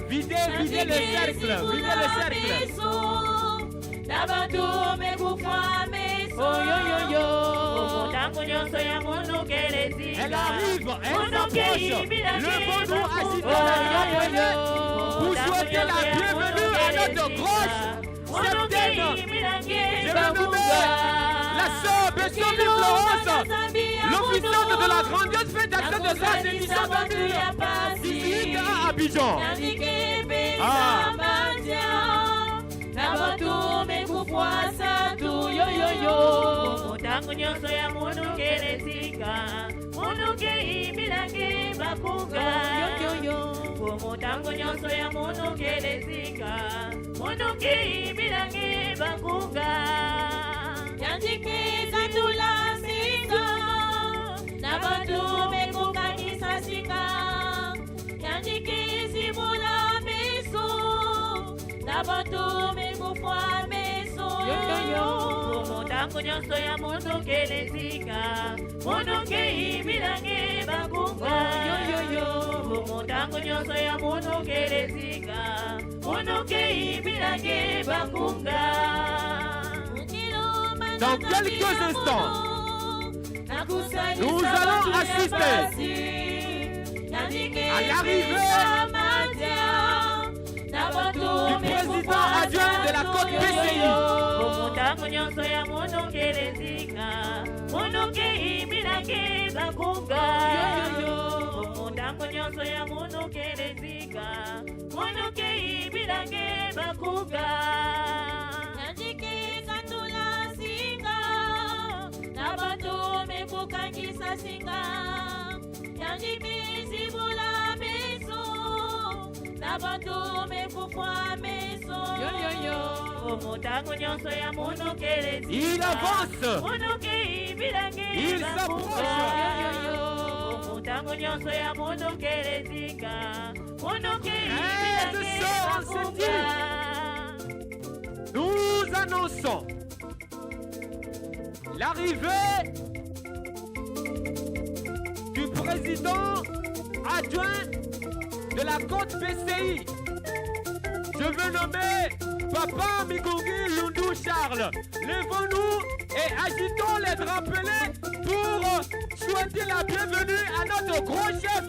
Videz le cercle. Elle arrive, elle s'approche. Levons-nous, agitons la main pour souhaiter la bienvenue à notre grosse certaine. Je vais nommer la sœur Bessomi Florence, l'officiante de la grandieuse fête d'action de sa édition 2018 à Abidjan. Dans quelques instants, nous allons assister à l'arrivée du président adjoint de la Côte PCI. Il avance. Il s'approche. Nous annonçons l'arrivée du président adjoint de la Côte PCI. Je veux nommer Papa Migungi Lundu Charles. Levons-nous et agitons les drapelets pour souhaiter la bienvenue à notre gros chef.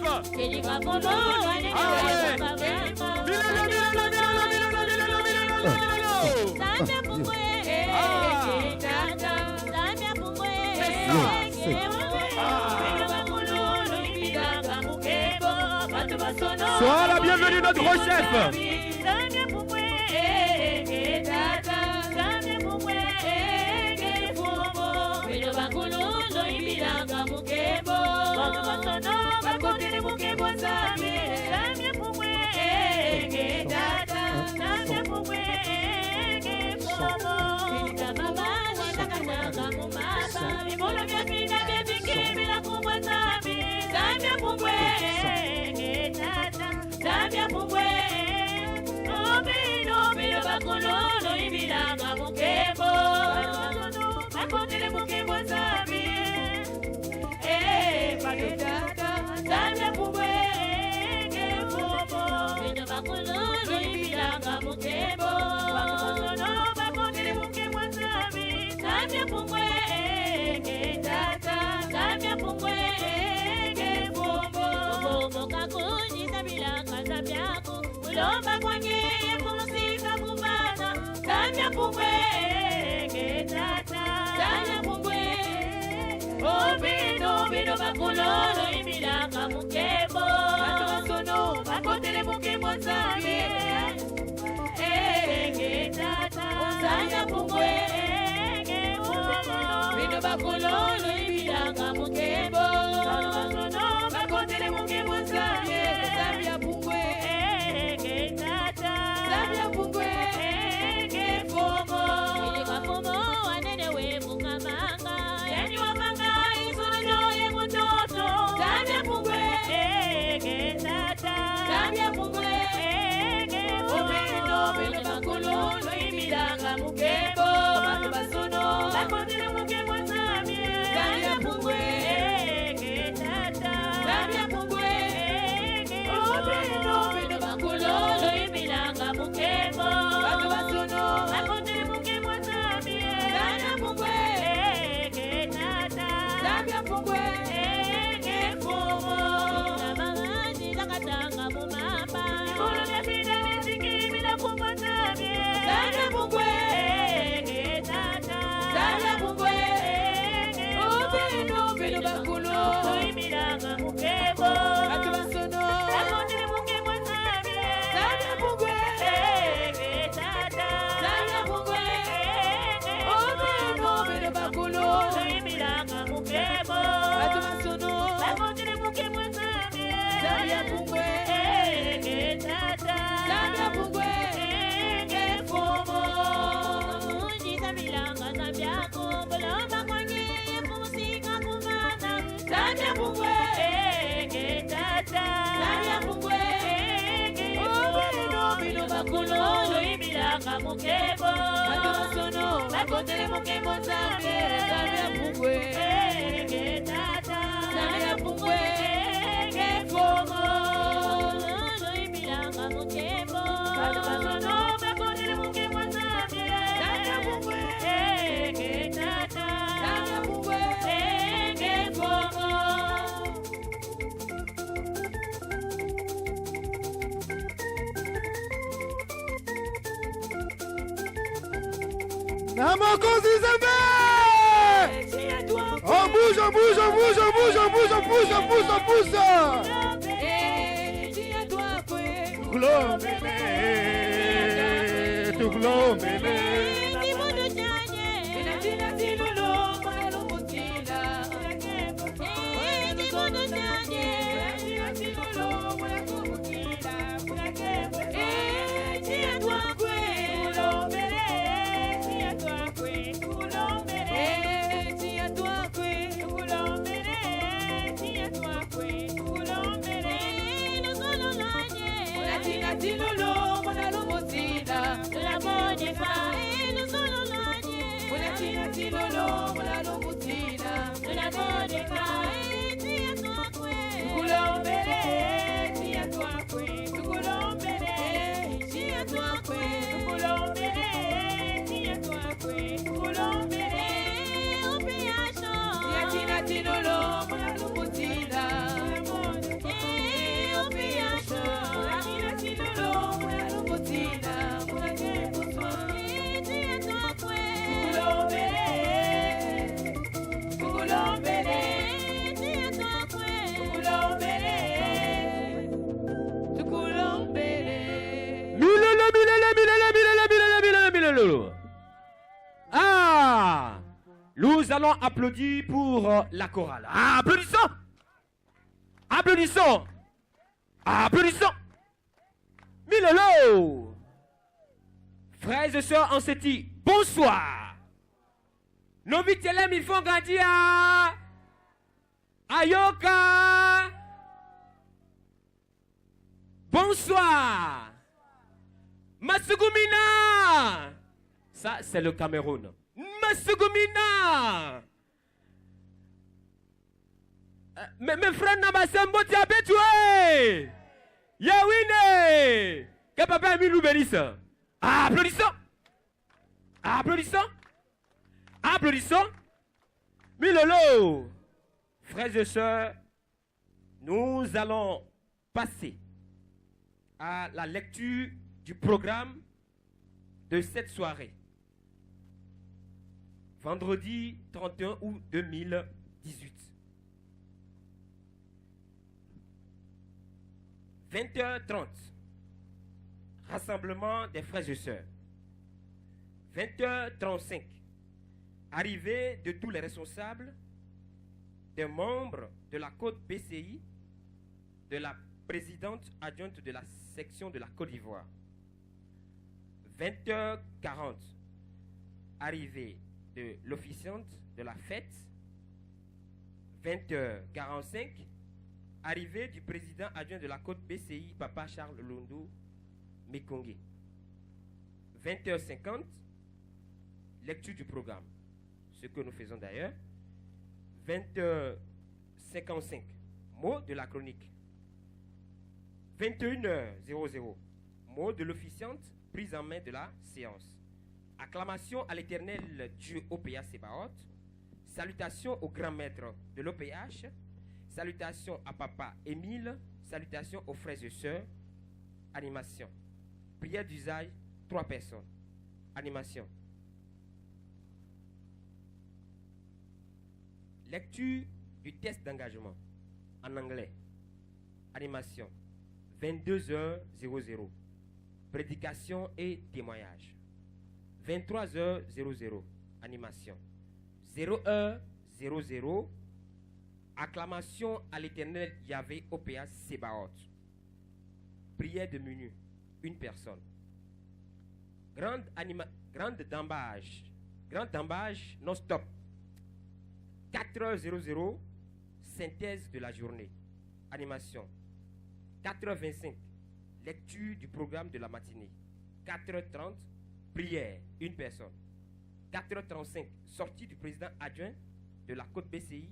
Sois la bienvenue notre gros chef. mukebo adosono bakotele mukebo nzambe nzambe apungwe tata nzambe apungwe ngefomo noimilanga mukebo adosono bakotele mukebo nzambe nzambe apungwe tata nzambe apungwe ngefomo. Namakosi Zambé! On bouge, on bouge, on bouge, on bouge, on bouge, on pousse, on pousse, on pousse! Ah, nous allons applaudir pour la chorale. Ah, applaudissons. Applaudissons. Applaudissons. Milolo. Frères et sœurs en Séti, bonsoir. Nos vitelem, ils font grandir à Ayoka. Bonsoir. Masugumina. Ça, c'est le Cameroun. Masugumina. Mes frères Namasembo Tiabetoué. Yawine. Que papa Emilou bénisse. Applaudissons. Applaudissons. Applaudissons. Milolo. Frères et sœurs, nous allons passer à la lecture du programme de cette soirée. Vendredi 31 août 2018. 20h30. Rassemblement des frères et sœurs. 20h35. Arrivée de tous les responsables, des membres de la Côte BCI, de la présidente adjointe de la section de la Côte d'Ivoire. 20h40. Arrivée de l'officiante de la fête. 20h45. Arrivée du président adjoint de la Côte BCI, Papa Charles Londo Mekongue. 20h50. Lecture du programme. Ce que nous faisons d'ailleurs. 20h55. Mot de la chronique. 21h00. Mot de l'officiante, prise en main de la séance. Acclamation à l'éternel Dieu OPH Sébaoth. Salutations au grand maître de l'OPH. Salutations à Papa Émile. Salutations aux frères et sœurs. Animation. Prière d'usage, 3 personnes. Animation. Lecture du test d'engagement en anglais. Animation. 22h00. Prédication et témoignage. 23h00. Animation. 0h00. Acclamation à l'éternel Yahvé OPH Sébaoth. Prière de menu. Une personne. Grande dambage. Grande dambage non-stop. 4h00. Synthèse de la journée. Animation. 4h25. Lecture du programme de la matinée. 4h30. prière, une personne. 4h35, sortie du président adjoint de la Côte BCI,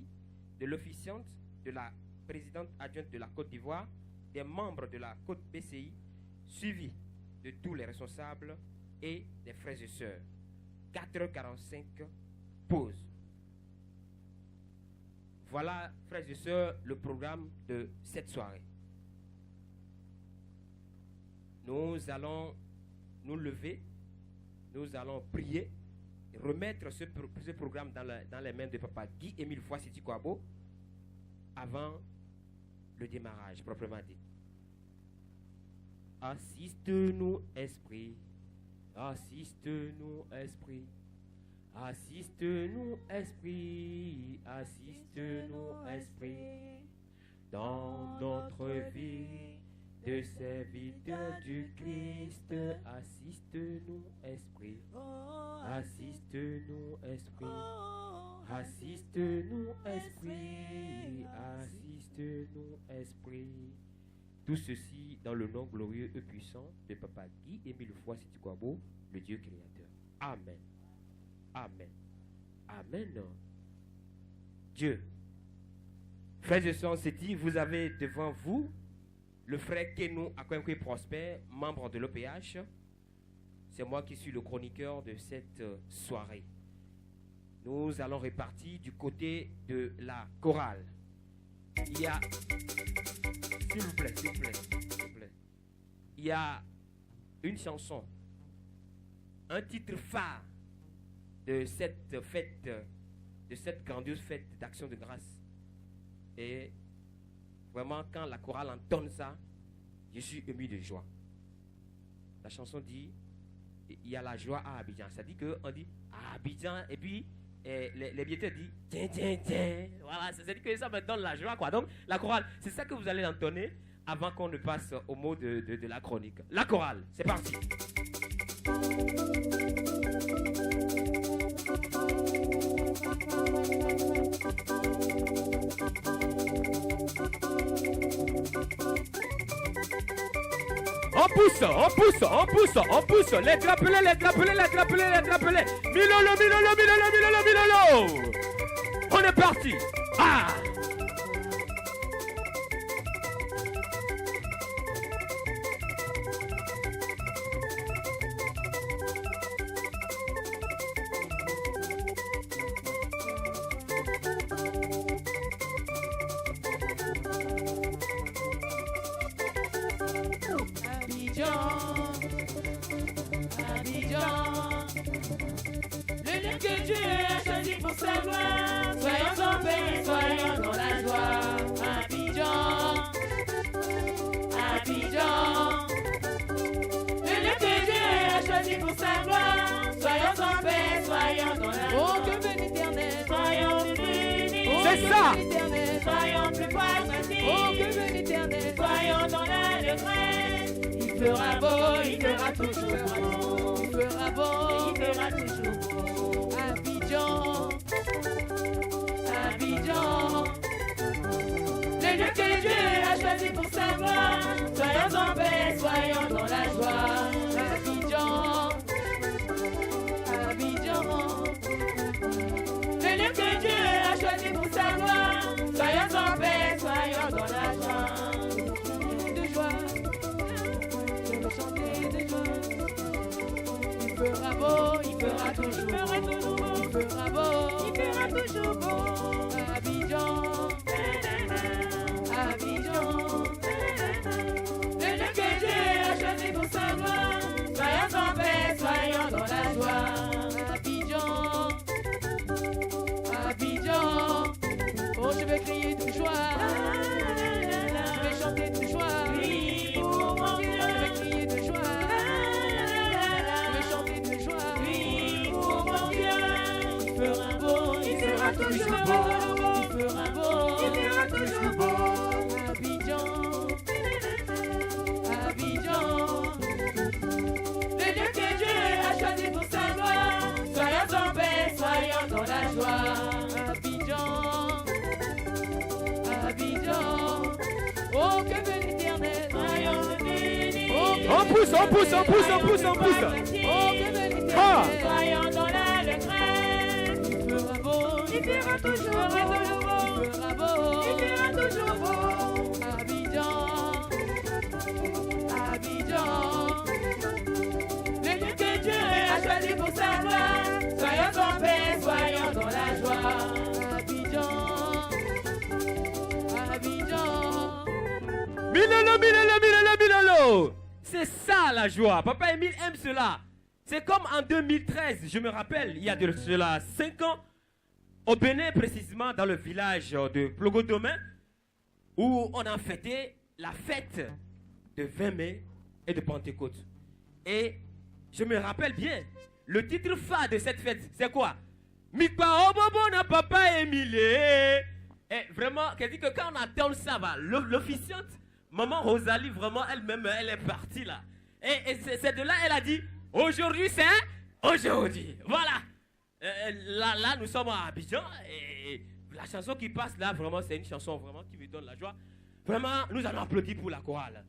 de l'officiante de la présidente adjointe de la Côte d'Ivoire, des membres de la Côte BCI, suivi de tous les responsables et des frères et sœurs. 4h45, pause. Voilà, frères et sœurs, le programme de cette soirée. Nous allons nous lever, nous allons prier, remettre ce programme dans les mains de Papa Guy-Émile Foy-Siti Kouabo avant le démarrage, proprement dit. Assiste-nous, Esprit. Assiste-nous, Esprit. Assiste-nous, Esprit. Assiste-nous, Esprit. Dans notre vie de serviteur du Christ, assiste-nous, Esprit. Assiste-nous, Esprit. Assiste-nous, Esprit. Assiste-nous, Esprit. Tout ceci dans le nom glorieux et puissant de Papa Guy-Émile Foy-Siti Kouabo, le Dieu créateur. Amen. Amen. Amen. Dieu. Frères et sœurs, c'est dit, vous avez devant vous le frère Kenou Akwenkwe Prosper, membre de l'OPH. C'est moi qui suis le chroniqueur de cette soirée. Nous allons répartir du côté de la chorale. Il y a... S'il vous plaît, s'il vous plaît, s'il vous plaît. Il y a une chanson, un titre phare de cette fête, de cette grandiose fête d'action de grâce. Et vraiment, quand la chorale entonne ça, je suis ému de joie. La chanson dit, il y a la joie à Abidjan. Ça dit qu'on dit Abidjan, et puis les billetteurs disent tiens, tiens, tiens. Voilà, c'est-à-dire que ça me donne la joie, quoi. Donc, la chorale, c'est ça que vous allez entonner avant qu'on ne passe au mot de la chronique. La chorale, c'est parti. On pousse, on pousse, on pousse, on pousse. Les drapelés, les drapelés, les drapelés, les drapelés. Milolo, milolo, milolo, milolo, milolo. On est parti. Ah! Soyons plus pragmatiques. Oh, que veut l'Éternel. Soyons dans la détresse. Il fera beau, il fera toujours beau. Il fera beau, il fera toujours beau. Abidjan, Abidjan. Le lieu que Dieu a choisi pour sa gloire. Soyons en paix, soyons dans la joie. Abidjan, Abidjan. Le lieu que Dieu a choisi pour sa gloire. Soyons en paix, soyons dans la joie. De joie, je veux chanter de joie. Il fera beau, il fera toujours beau. Il fera beau, il fera toujours beau. Abidjan, Abidjan. Le lieu que Dieu a choisi pour sa gloire. Soyons en paix, soyons dans la joie. Abidjan, Abidjan. Oh, je vais crier de joie. Je vais chanter de joie. Oui, pour mon Dieu. Je vais crier de joie. Je vais chanter de joie. Oui, pour mon Dieu. Il fera beau, il fera toujours beau. Il fera beau, il fera toujours beau. Abidjan, Abidjan. Le lieu que Dieu a choisi pour sa gloire. Soyons en paix, soyons dans la joie. Abidjan, Abidjan. Oh, que veut l'Éternel. Soyons bénis. On pousse, on pousse, on pousse, on pousse, on pousse. Oh, que veut l'Éternel. Ah. Soyons dans l'allégresse. Il fera beau, il fera toujours beau, il fera beau, il fera toujours beau. Abidjan, Abidjan, le lieu que Dieu a choisi pour sa gloire. Soyons en paix, soyons dans la joie. Abidjan, Abidjan. Milolo, milolo, milolo, milolo. C'est ça la joie. Papa Émile aime cela. C'est comme en 2013, je me rappelle, il y a de cela 5 ans, au Bénin précisément, dans le village de Plogodomain, où on a fêté la fête de 20 mai et de Pentecôte. Et je me rappelle bien, le titre phare de cette fête, c'est quoi? Mikpa Obobo na Papa Émile. Et vraiment, qu'elle dit que quand on attend ça, l'officiante, Maman Rosalie, vraiment, elle-même, elle est partie là. Et c'est de là, elle a dit, aujourd'hui c'est aujourd'hui. Voilà. Là, nous sommes à Abidjan et la chanson qui passe là, vraiment, c'est une chanson vraiment qui me donne la joie. Vraiment, nous allons applaudir pour la chorale.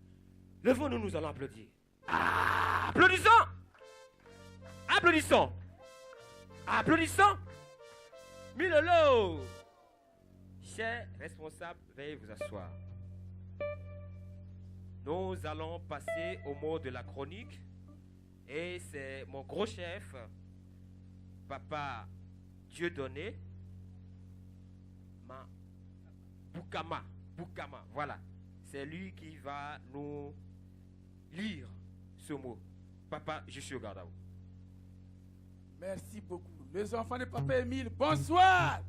Levons-nous, nous allons applaudir. Ah, applaudissons. Applaudissons. Applaudissons. Milolo. Chers responsables, veuillez vous asseoir. Nous allons passer au mot de la chronique. Et c'est mon gros chef, Papa Dieudonné, Boukama, voilà. C'est lui qui va nous lire ce mot. Papa, je suis au garde à vous. Merci beaucoup. Les enfants de Papa Émile, bonsoir.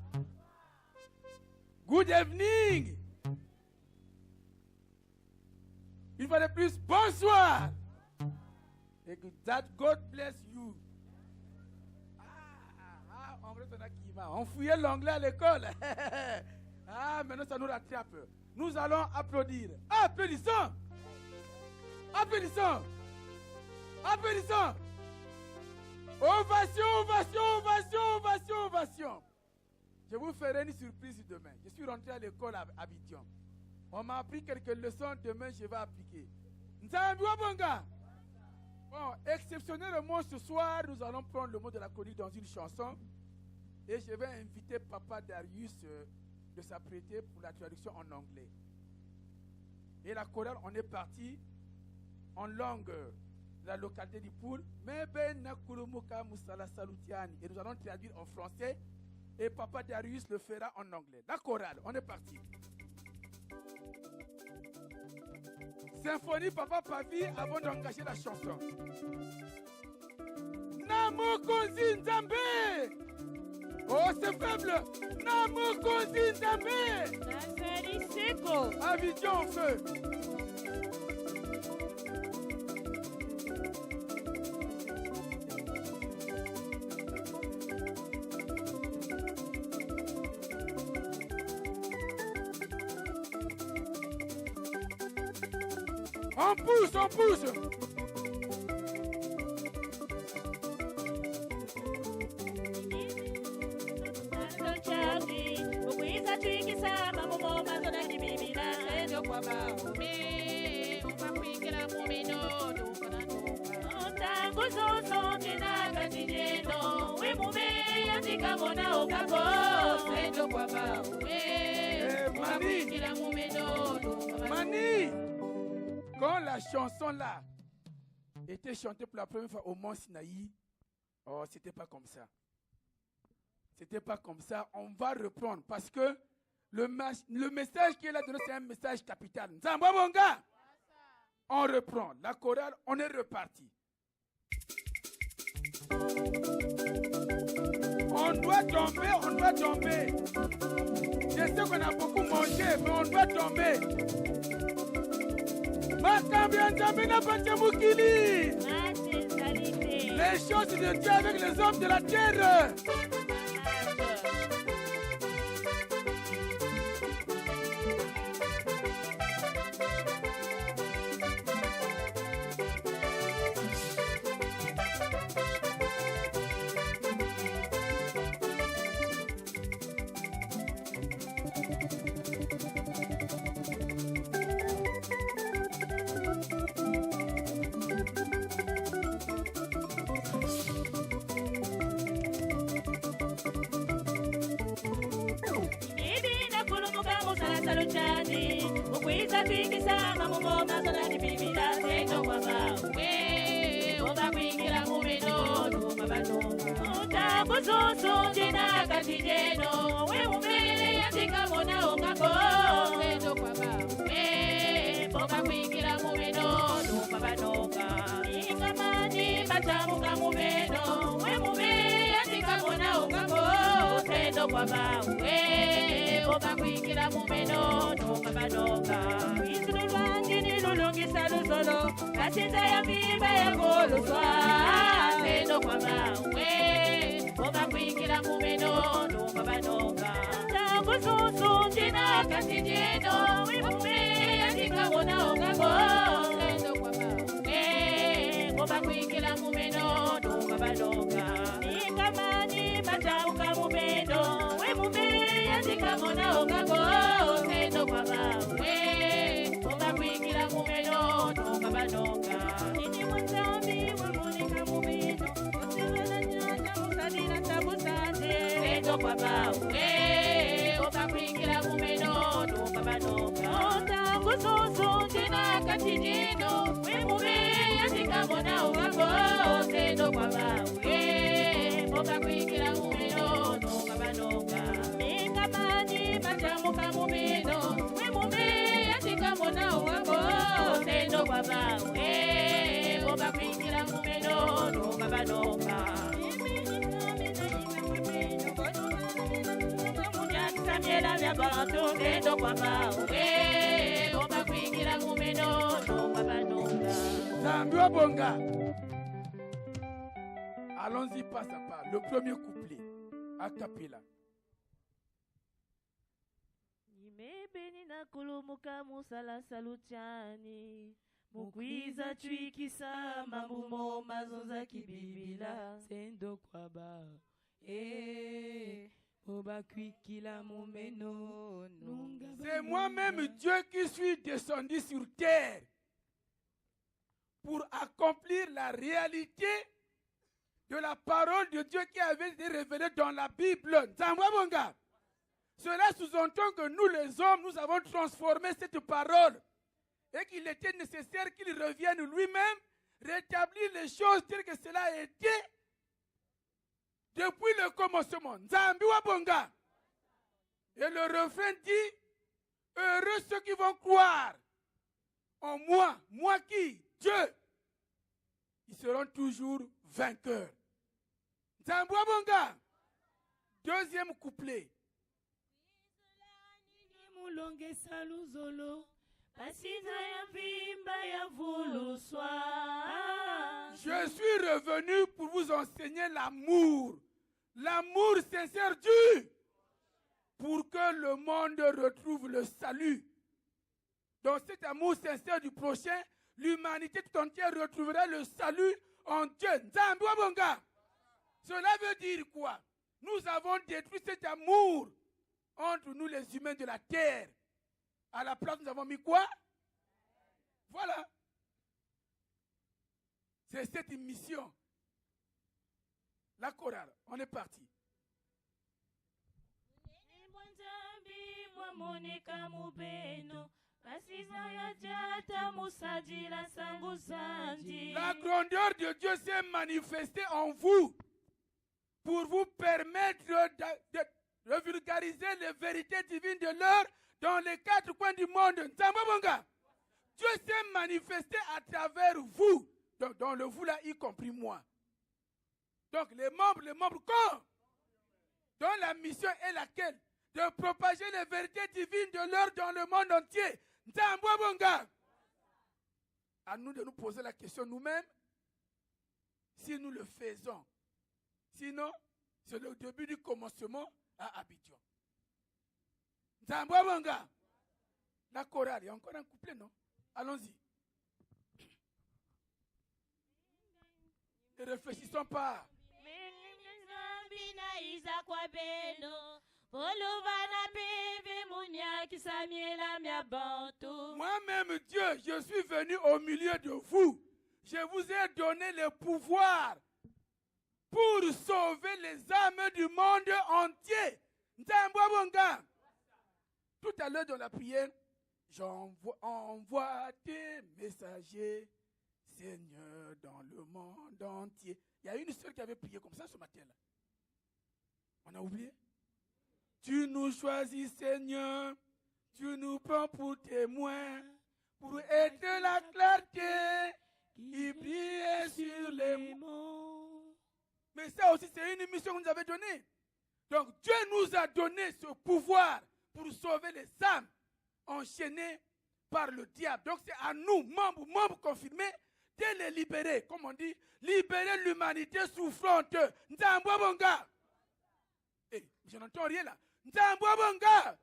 Good evening. Une fois de plus, bonsoir. Et que that God bless you. On fouillait l'anglais à l'école. Ah, maintenant ça nous rattrape. Nous allons applaudir. Applaudissons. Applaudissons. Applaudissons. Ovation, ovation, ovation, ovation, ovation. Je vous ferai une surprise demain. Je suis rentré à l'école à Abidjan. On m'a appris quelques leçons. Demain, je vais appliquer. Bon, exceptionnellement, ce soir, nous allons prendre le mot de la chronique dans une chanson. Et je vais inviter Papa Darius de s'apprêter pour la traduction en anglais. Et la chorale, on est parti en langue de la localité du Poul. Et nous allons traduire en français. Et Papa Darius le fera en anglais. La chorale, on est parti. Symphonie Papa Pavi avant d'engager la chanson. Namokozi Nzambe. Oh, c'est faible. Namokozi Nzambe. Nazali Seko. Abidjan en feu. On pousse, on pousse. Mani, quand la chanson là était chantée pour la première fois au Mont Sinaï, oh, c'était pas comme ça. C'était pas comme ça. On va reprendre parce que le message qui est là dedans, c'est un message capital. On reprend. La chorale, on est reparti. On doit tomber, on doit tomber. Je sais qu'on a beaucoup mangé, mais on doit tomber. Les choses de Dieu avec les hommes de la terre. Boba kwikisa mamuma zona ni bibila sendo kwa bawe. Boba kwikira mumeno numa banonga. Utabuzuzu jina katijeno. We umele yatika mona ongako sendo kwa bawe. Boba kwikira mumeno numa banonga. Ingamani matamuka mumeno. We umele yatika mona ongako sendo kwa bawe. Boba kwikira mumeno numa banonga. Isululwangi lulungisa lusolo. Kasinza ya mimba ya goluswa sendo kwa bawe. Boba kwikira mumeno numa banonga. Tabuzuzu jina katijeno. Wimume yatika mona ongako sendo kwa bawe. Boba kwikira mumeno numa banonga. Ingamani matauka mumeno. Wimume yatika mona ongako sendo kwa bawe. Boba kwikira mumeno numa banonga. Nini mwanzambi wamunika mumeno. Osewela nyanya musadina tabusande sendo kwa bawe. Boba kwikira mumeno numa banonga. Tabuzuzu jina katijino. Wimume yatika mona ongako sendo kwa bawe. Boba kwikira mumeno numa banonga. Ingamani matamuka mumeno. Wimume yatika mona ongako sendo kwa bawe. Boba kwikira mumeno numa banonga. Munyakisamiela vya bantu sendo kwa bawe. Boba kwikira mumeno numa banonga. Zambia Bonga. Allons-y pas à pas. Le premier couplet, a cappella. Nimebeni na kulumuka musala salutiani. Mukwiza twikisa mambumo mazonza kibibila sendo kwa ba. Boba kwikila mumeno nunga. C'est moi-même Dieu qui suis descendu sur terre pour accomplir la réalité de la parole de Dieu qui avait été révélée dans la Bible. Zambwabonga. Cela sous-entend que nous les hommes, nous avons transformé cette parole et qu'il était nécessaire qu'il revienne lui-même rétablir les choses telles que cela a été depuis le commencement. Zambwabonga. Et le refrain dit, heureux ceux qui vont croire en moi. Moi qui? Dieu. Ils seront toujours vainqueurs. Zambwabonga. Deuxième couplet. Je suis revenu pour vous enseigner l'amour. L'amour sincère Dieu. Pour que le monde retrouve le salut. Dans cet amour sincère du prochain, l'humanité tout entière retrouvera le salut en Dieu. Zambwabonga. Cela veut dire quoi? Nous avons détruit cet amour entre nous les humains de la terre. À la place, nous avons mis quoi? Voilà. C'est cette mission. La chorale, on est parti. La grandeur de Dieu s'est manifestée en vous pour vous permettre de vulgariser les vérités divines de l'heure dans les quatre coins du monde. Dieu s'est manifesté à travers vous, dans le vous là, y compris moi. Donc les membres quand? Dont la mission est laquelle? De propager les vérités divines de l'heure dans le monde entier. À nous de nous poser la question nous-mêmes, si nous le faisons. Sinon, c'est le début du commencement à Abidjan. Zambwabonga. La chorale, il y a encore un couplet, non? Allons-y. Ne réfléchissons pas. Moi-même, Dieu, je suis venu au milieu de vous. Je vous ai donné le pouvoir pour sauver les âmes du monde entier. Tout à l'heure dans la prière, Envoie tes messagers, Seigneur, dans le monde entier. Il y a une sœur qui avait prié comme ça ce matin-là. On a oublié? Tu nous choisis, Seigneur. Tu nous prends pour témoins, pour être la clarté qui brille sur les monts. Mais ça aussi, c'est une mission que vous nous avez donnée. Donc, Dieu nous a donné ce pouvoir pour sauver les âmes enchaînées par le diable. Donc, c'est à nous, membres confirmés, de les libérer. Comme on dit, libérer l'humanité souffrante. Nzambwabonga. Je n'entends rien là. Nzambwabonga.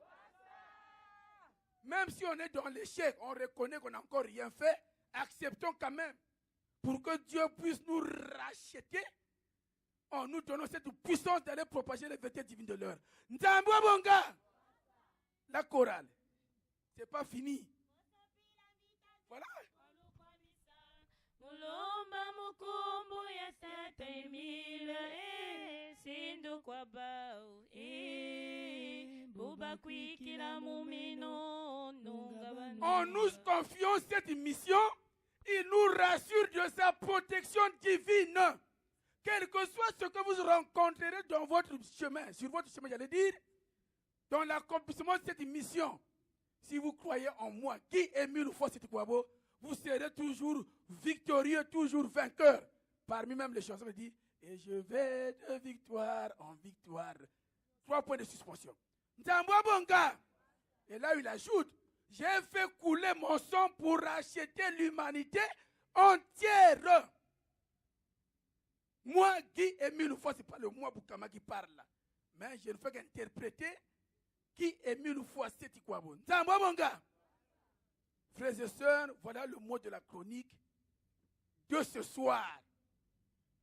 Même si on est dans l'échec, on reconnaît qu'on n'a encore rien fait, acceptons quand même pour que Dieu puisse nous racheter en nous donnant cette puissance d'aller propager les vérités divines de l'heure. Nzambwabonga. La chorale. C'est pas fini. Voilà. Mulomba mukumbu ya 7000 sindu kwa bao buba kwikila mumino nungabanu. En nous confiant cette mission, il nous rassure de sa protection divine. Quel que soit ce que vous rencontrerez dans votre chemin, sur votre chemin, j'allais dire, dans l'accomplissement de cette mission, si vous croyez en moi, Guy Émile Fossetikwabo, vous serez toujours victorieux, toujours vainqueur. Parmi même les chansons, il dit, et je vais de victoire en victoire. 3 points de suspension. Nzambwabonga. Et là, il ajoute, j'ai fait couler mon sang pour racheter l'humanité entière. Moi, Guy Émile Foss, ce n'est pas le moi Boukama qui parle là. Mais je ne fais qu'interpréter Guy Émile Fossetikwabo. Nzambwabonga. Frères et sœurs, voilà le mot de la chronique de ce soir.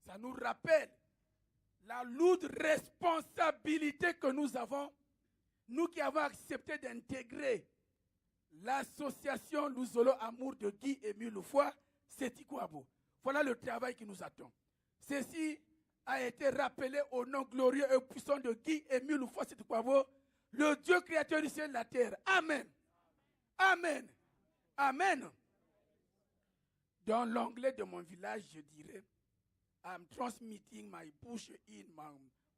Ça nous rappelle la lourde responsabilité que nous avons, nous qui avons accepté d'intégrer l'association Luzolo Amour de Guy Émile Fossetikwabo. Voilà le travail qui nous attend. Ceci a été rappelé au nom glorieux et puissant de Guy Émile Fossetikwabo, le Dieu créateur du ciel et de la terre. Amen. Amen. Amen. Dans l'anglais de mon village, je dirais, I'm transmitting my push in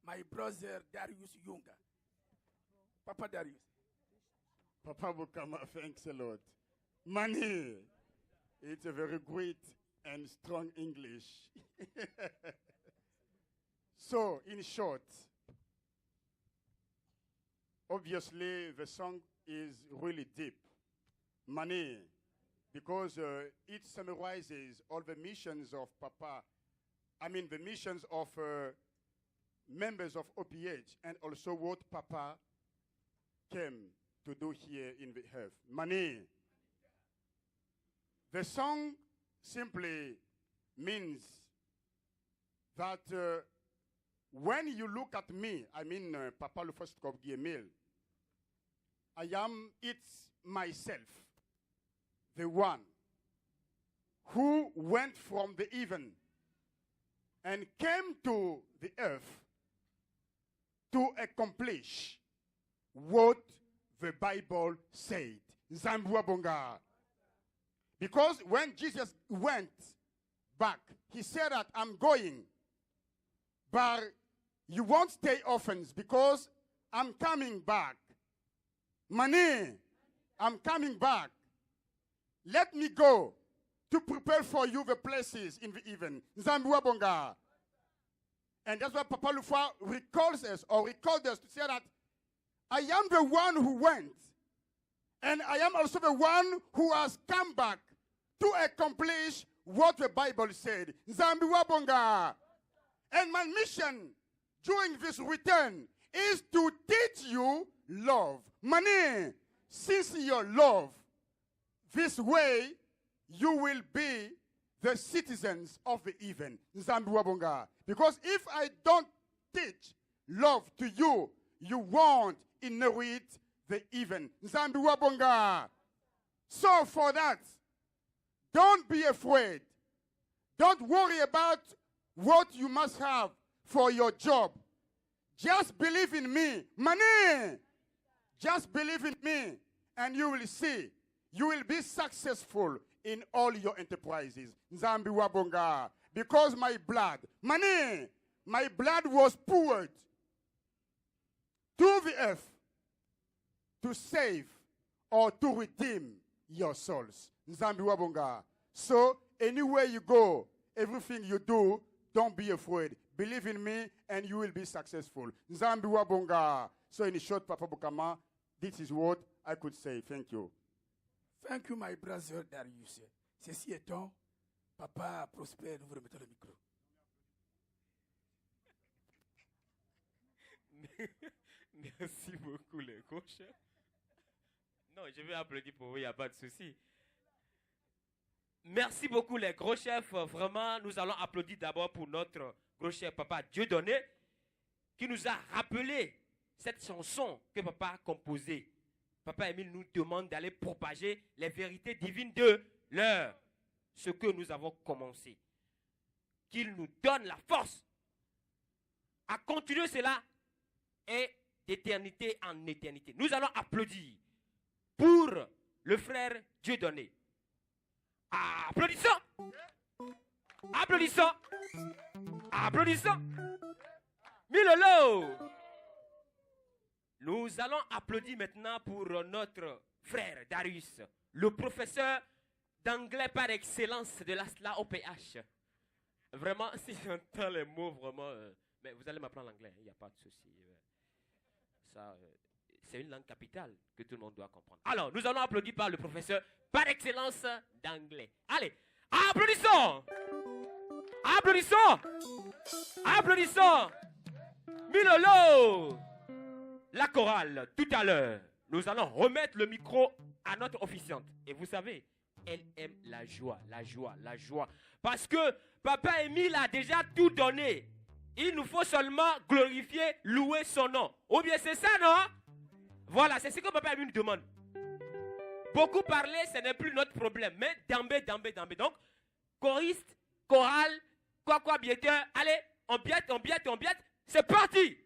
my brother Darius Yunga. Papa Darius. Papa Boukama, thanks a lot. Money. It's a very great and strong English. So, in short, obviously the song is really deep. Money, because it summarizes all the missions of Papa, the missions of members of OPH, and also what Papa came to do here in the earth. Money. The song simply means that when you look at me, Papa le First of Guillemil, it's myself, the one who went from the heaven and came to the earth to accomplish what the Bible said. Nzambwabonga. Because when Jesus went back, he said that I'm going, but you won't stay orphans because I'm coming back. Money, I'm coming back. Let me go to prepare for you the places in the heaven. Nzambwabonga. And that's why Papa Lufa recalls us to say that I am the one who went, and I am also the one who has come back to accomplish what the Bible said. Nzambwabonga. And my mission during this return is to teach you love. Money, sincere love. This way, you will be the citizens of the heaven. Nzambwabonga. Because if I don't teach love to you, you won't inherit the heaven. Nzambwabonga. So for that, don't be afraid. Don't worry about what you must have for your job. Just believe in me. Money. Just believe in me, and you will see you will be successful in all your enterprises. Nzambi wabonga. Because my blood was poured to the earth to save or to redeem your souls. Nzambi wabonga. So, anywhere you go, everything you do, don't be afraid. Believe in me and you will be successful. Nzambi wabonga. So, in short, Papa Bukama, this is what I could say. Thank you. Thank you, my brother Darius. Ceci étant, Papa Prosper, nous vous remettons le micro. Merci beaucoup, les coachs. Non, je vais applaudir pour vous, il n'y a pas de souci. Merci beaucoup, les gros chefs. Vraiment, nous allons applaudir d'abord pour notre gros chef, Papa Dieudonné, qui nous a rappelé cette chanson que Papa a composée. Papa Émile nous demande d'aller propager les vérités divines de l'heure, ce que nous avons commencé. Qu'il nous donne la force à continuer cela et d'éternité en éternité. Nous allons applaudir pour le frère Dieudonné. Applaudissons! Applaudissons! Applaudissons! Milolo! Nous allons applaudir maintenant pour notre frère Darius, le professeur d'anglais par excellence de l'ASLA OPH. Vraiment, si j'entends les mots, vraiment... mais vous allez m'apprendre l'anglais, il n'y a pas de souci. Ça, c'est une langue capitale que tout le monde doit comprendre. Alors, nous allons applaudir par le professeur par excellence d'anglais. Allez, applaudissons! Applaudissons! Applaudissons! Milolo! La chorale, tout à l'heure, nous allons remettre le micro à notre officiante. Et vous savez, elle aime la joie, la joie, la joie. Parce que Papa Émile a déjà tout donné. Il nous faut seulement glorifier, louer son nom. Ou bien c'est ça, non? Voilà, c'est ce que Papa Émile nous demande. Beaucoup parler, ce n'est plus notre problème. Mais d'ambé. Donc, choriste, chorale, quoi, bietteur. Allez, on biette. C'est parti!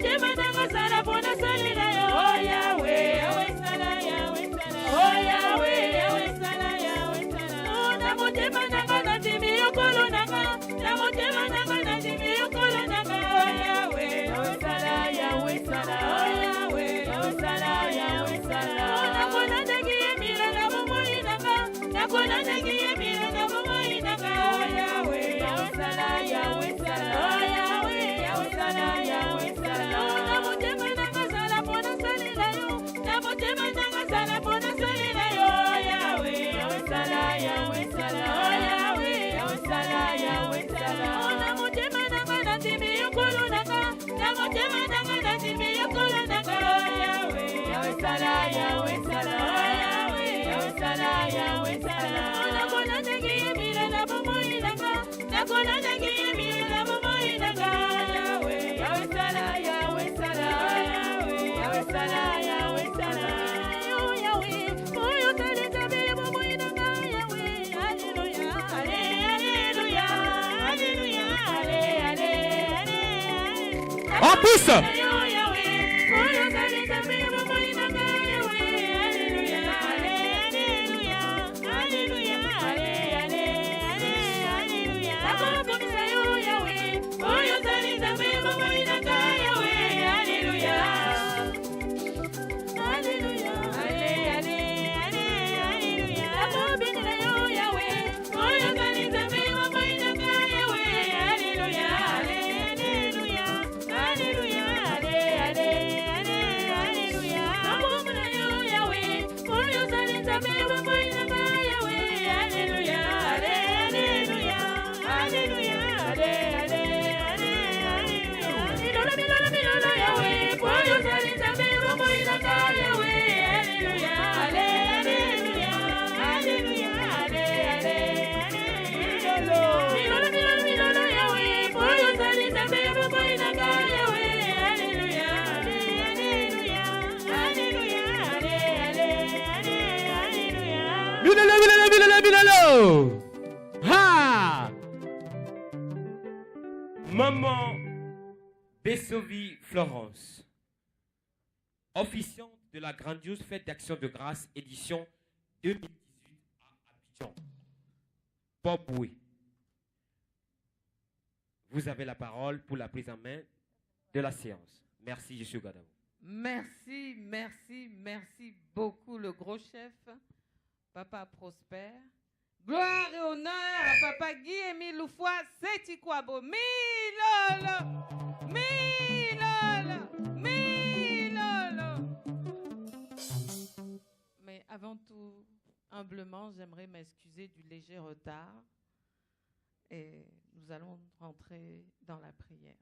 motema nanga sala pona salela yo. Oh Yahweh, Yahweh sala, Yahweh sala. Oh Yahweh, Yahweh sala, Yahweh sala. Oh na motema nanga na timi yokolo nanga. Na motema nanga na timi yokolo nanga. Oh Yahweh, Yahweh sala, Yahweh sala. Oh Yahweh, Yahweh sala, Yahweh sala. Oh na kona negi emira na bomoi nanga. Na kona negi emira na bomoi nanga. Oh Yahweh, Yahweh sala, Yahweh sala. Oh Yahweh, Yahweh sala, Yahweh sala. Oh na motema nanga sala pona salela yo. Na motema nanga sala pona salela yo. Oh Yahweh, Yahweh sala, Yahweh sala. Oh Yahweh, Yahweh sala, Yahweh sala. Oh na motema nanga na timi yokolo nanga. Na motema nanga na timi yokolo nanga. Oh Yahweh, Yahweh sala, Yahweh sala. Oh Yahweh, Yahweh sala, Yahweh sala. Oh na kona negi emira na bomoi nanga. Na kona negi emira na bomoi nanga. Yahweh, Yahweh sala, Yahweh sala. Oh Yahweh, Yahweh sala, Yahweh sala. Oh Yahweh, oh yo sala tabe bomoi nanga. Yahweh, hallelujah, hallelujah, hallelujah, hallelujah. En pousse. Ha! Maman Bessovi Florence, officiante de la grandiose fête d'action de grâce édition 2018 à Abidjan. Bob Boué. Vous avez la parole pour la prise en main de la séance. Merci, je suis Gadam. Merci, merci, merci beaucoup, le gros chef, Papa Prosper. Gloire et honneur à Papa Guy-Émile Loufoy, c'est Ikwabo. Milolo, Milolo, Milolo. Mais avant tout, humblement, j'aimerais m'excuser du léger retard. Et nous allons rentrer dans la prière.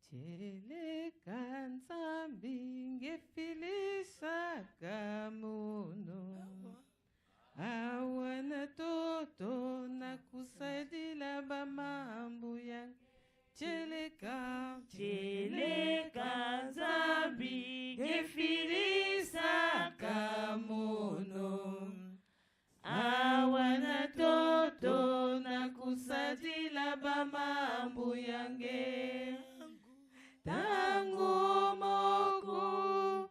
Tele kanza binge filisa kamuno awana toto na kusadila bamambu yang tele kanza binge filisa kamuno awana toto na kusadila bamambu yange tangu moku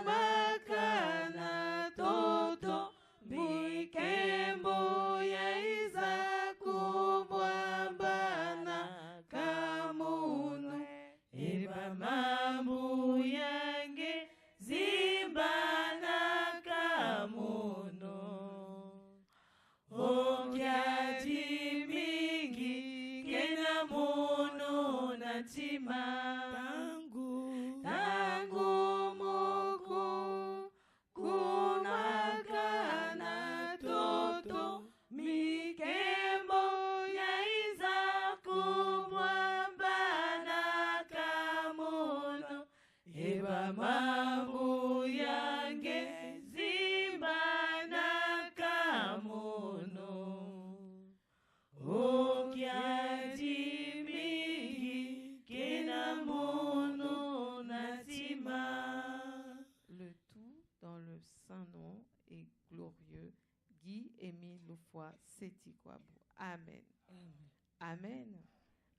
kumakana toto bikembo ya iza kubwambana kamuno eba mambu yange zimbana kamuno okyati mingi kena mono natima tangu moku kumakana toto mikembo ya iza kubwambana kamono eba mambu yange zimbana kamono okyati mingi kena mono natima. Le tout dans le saint nom et glorieux Guy-Émile Loufoy Sétikwabo. Amen. Amen.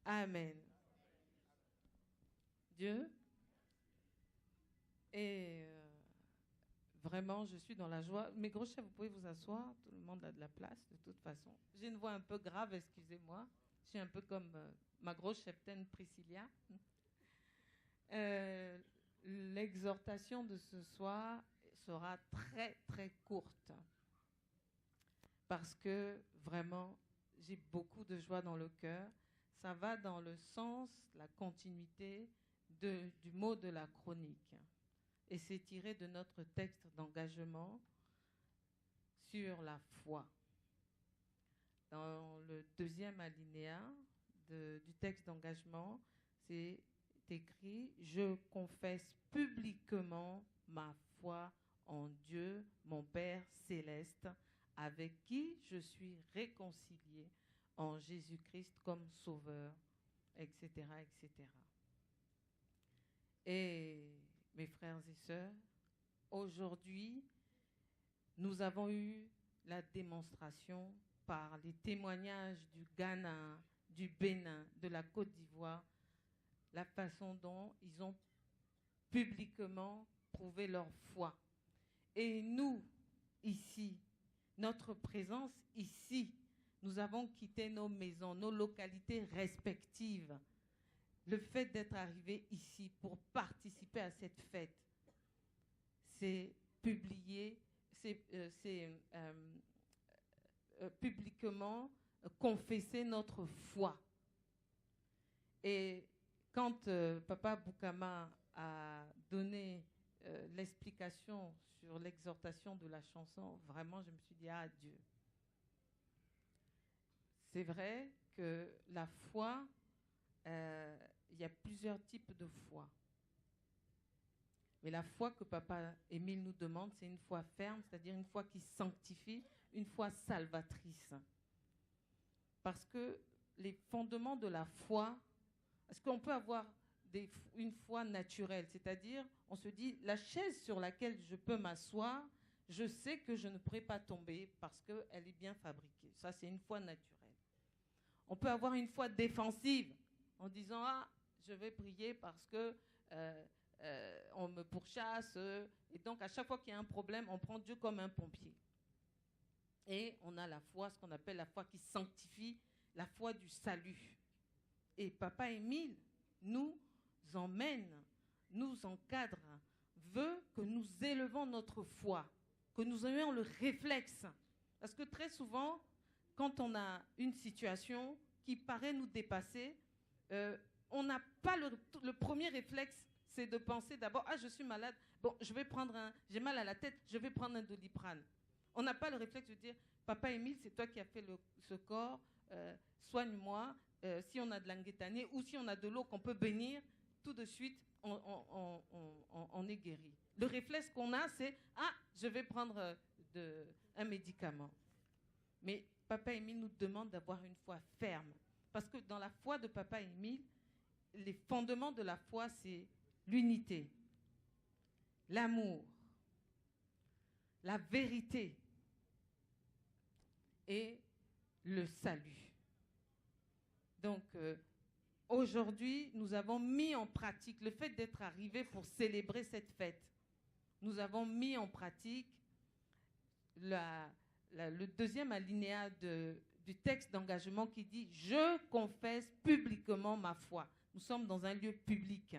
Amen. Dieu. Et vraiment, je suis dans la joie. Mes gros chefs, vous pouvez vous asseoir. Tout le monde a de la place, de toute façon. J'ai une voix un peu grave, excusez-moi. Je suis un peu comme ma grosse cheptaine Priscilla. L'exhortation de ce soir sera très, très courte. Parce que, vraiment, j'ai beaucoup de joie dans le cœur. Ça va dans le sens, la continuité du mot de la chronique. Et c'est tiré de notre texte d'engagement sur la foi. Dans le deuxième alinéa du texte d'engagement, c'est écrit « Je confesse publiquement ma foi en Dieu, mon Père céleste, avec qui je suis réconcilié en Jésus-Christ comme Sauveur, etc., etc. » Et mes frères et sœurs, aujourd'hui, nous avons eu la démonstration par les témoignages du Ghana, du Bénin, de la Côte d'Ivoire, la façon dont ils ont publiquement prouvé leur foi. Et nous, ici, notre présence ici, nous avons quitté nos maisons, nos localités respectives. Le fait d'être arrivé ici pour participer à cette fête, c'est publier, c'est publiquement confesser notre foi. Et quand Papa Boukama a donné l'explication sur l'exhortation de la chanson, vraiment, je me suis dit, ah Dieu. C'est vrai que la foi, il y a plusieurs types de foi. Mais la foi que Papa Émile nous demande, c'est une foi ferme, c'est-à-dire une foi qui sanctifie, une foi salvatrice. Parce que les fondements de la foi, parce qu'on peut avoir une foi naturelle, c'est-à-dire on se dit, la chaise sur laquelle je peux m'asseoir, je sais que je ne pourrai pas tomber parce qu'elle est bien fabriquée. Ça, c'est une foi naturelle. On peut avoir une foi défensive en disant, ah, je vais prier parce que on me pourchasse. Et donc, à chaque fois qu'il y a un problème, on prend Dieu comme un pompier. Et on a la foi, ce qu'on appelle la foi qui sanctifie, la foi du salut. Et Papa Émile nous emmène, nous encadre, veut que nous élevons notre foi, que nous ayons le réflexe. Parce que très souvent, quand on a une situation qui paraît nous dépasser, on n'a pas le premier réflexe, c'est de penser d'abord, ah, je suis malade, bon, j'ai mal à la tête, je vais prendre un Doliprane. On n'a pas le réflexe de dire, Papa Émile, c'est toi qui as fait ce corps, soigne-moi, si on a de l'anguétané ou si on a de l'eau qu'on peut bénir, tout de suite, on est guéri. Le réflexe qu'on a, c'est, ah, je vais prendre un médicament. Mais Papa Émile nous demande d'avoir une foi ferme. Parce que dans la foi de Papa Émile, les fondements de la foi, c'est l'unité, l'amour, la vérité et le salut. Donc, aujourd'hui, nous avons mis en pratique le fait d'être arrivés pour célébrer cette fête. Nous avons mis en pratique le deuxième alinéa du texte d'engagement qui dit « Je confesse publiquement ma foi ». Nous sommes dans un lieu public.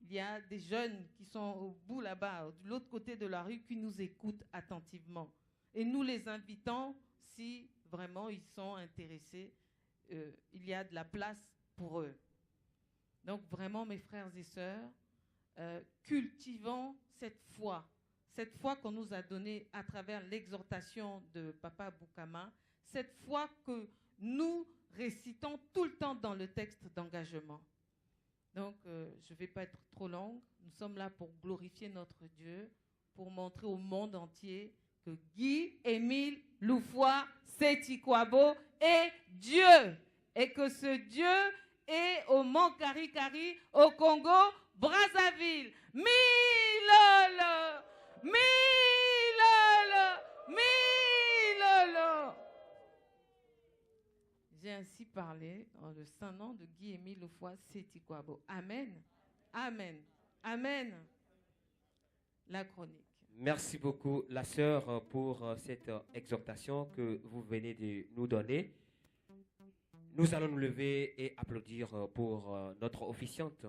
Il y a des jeunes qui sont au bout là-bas, de l'autre côté de la rue, qui nous écoutent attentivement. Et nous les invitons, si vraiment ils sont intéressés, il y a de la place pour eux. Donc vraiment, mes frères et sœurs, cultivons cette foi qu'on nous a donnée à travers l'exhortation de Papa Boukama, cette foi que nous récitons tout le temps dans le texte d'engagement. Donc, je ne vais pas être trop longue. Nous sommes là pour glorifier notre Dieu, pour montrer au monde entier que Guy Émile Loufoua Seti Kouabo est Dieu. Et que ce Dieu est au Mont Kari-Kari, au Congo, Brazzaville. Milolo, Milolo, Milolo. J'ai ainsi parlé dans le saint nom de Guy Émile Loufoua Seti Kouabo. Amen. Amen. Amen. La chronique. Merci beaucoup, la sœur, pour cette exhortation que vous venez de nous donner. Nous allons nous lever et applaudir pour notre officiante,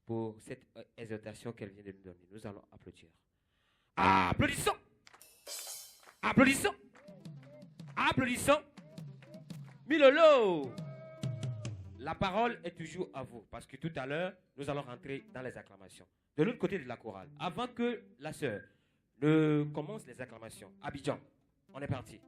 pour cette exhortation qu'elle vient de nous donner. Nous allons applaudir. Applaudissons! Applaudissons! Applaudissons! Milolo! La parole est toujours à vous, parce que tout à l'heure, nous allons rentrer dans les acclamations. De l'autre côté de la chorale, avant que la sœur ne commence les acclamations. Abidjan, on est parti.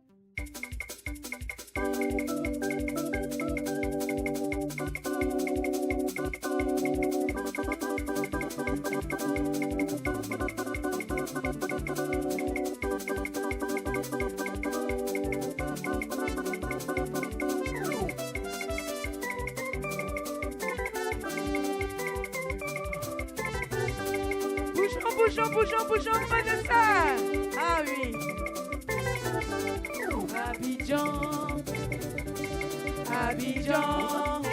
Bougeons, pas de ça. Ah oui. Abidjan, Abidjan.